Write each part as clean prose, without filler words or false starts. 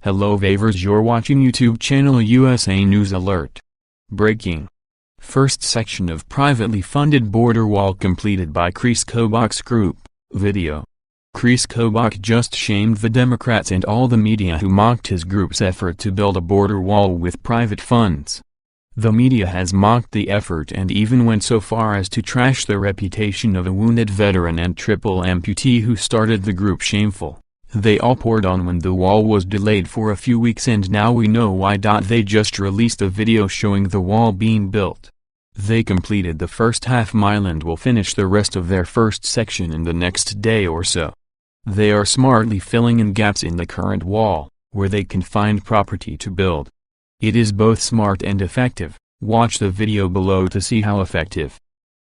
Hello Vavers, you're watching YouTube channel USA News Alert. Breaking. First section of privately funded border wall completed by Kris Kobach's group. Video. Kris Kobach just shamed the Democrats and all the media who mocked his group's effort to build a border wall with private funds. The media has mocked the effort and even went so far as to trash the reputation of a wounded veteran and triple amputee who started the group. Shameful. They all poured on when the wall was delayed for a few weeks, and now we know why. They just released a video showing the wall being built. They completed the first half-mile and will finish the rest of their first section in the next day or so. They are smartly filling in gaps in the current wall, where they can find property to build. It is both smart and effective. Watch the video below to see how effective.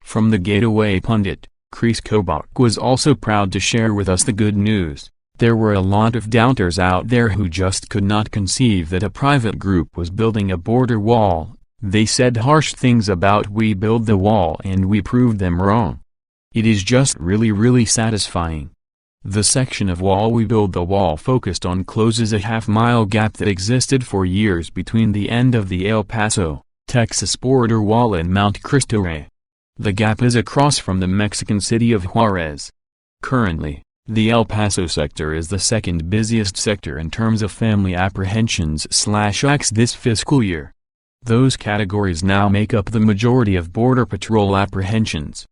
From the Gateway Pundit, Kris Kobach was also proud to share with us the good news. There were a lot of doubters out there who just could not conceive that a private group was building a border wall. They said harsh things about we build the wall and we proved them wrong. It is just really satisfying. The section of wall we build the wall focused on closes a half-mile gap that existed for years between the end of the El Paso, Texas border wall and Mount Cristo Rey. The gap is across from the Mexican city of Juarez. Currently, the El Paso sector is the second busiest sector in terms of family apprehensions/acts this fiscal year. Those categories now make up the majority of Border Patrol apprehensions.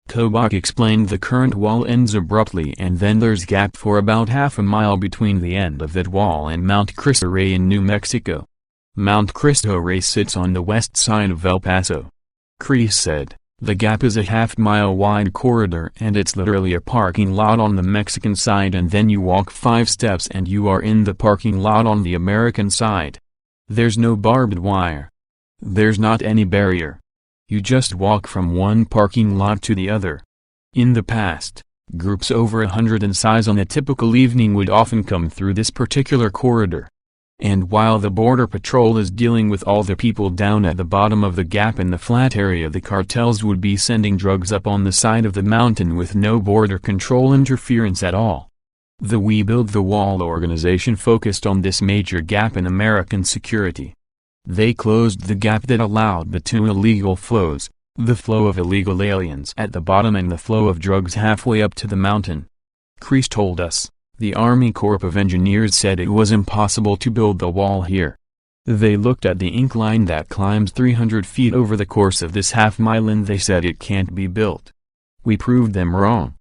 Kobach explained the current wall ends abruptly and then there's gap for about half a mile between the end of that wall and Mount Cristo Rey in New Mexico. Mount Cristo Rey sits on the west side of El Paso. Kris said, "The gap is a half-mile wide corridor and it's literally a parking lot on the Mexican side, and then you walk 5 steps and you are in the parking lot on the American side. There's no barbed wire. There's not any barrier. You just walk from one parking lot to the other." In the past, groups over 100 in size on a typical evening would often come through this particular corridor. And while the Border Patrol is dealing with all the people down at the bottom of the gap in the flat area, the cartels would be sending drugs up on the side of the mountain with no border control interference at all. The We Build the Wall organization focused on this major gap in American security. They closed the gap that allowed the two illegal flows, the flow of illegal aliens at the bottom and the flow of drugs halfway up to the mountain. Kris told us, the Army Corps of Engineers said it was impossible to build the wall here. They looked at the incline that climbs 300 feet over the course of this half-mile and they said it can't be built. We proved them wrong.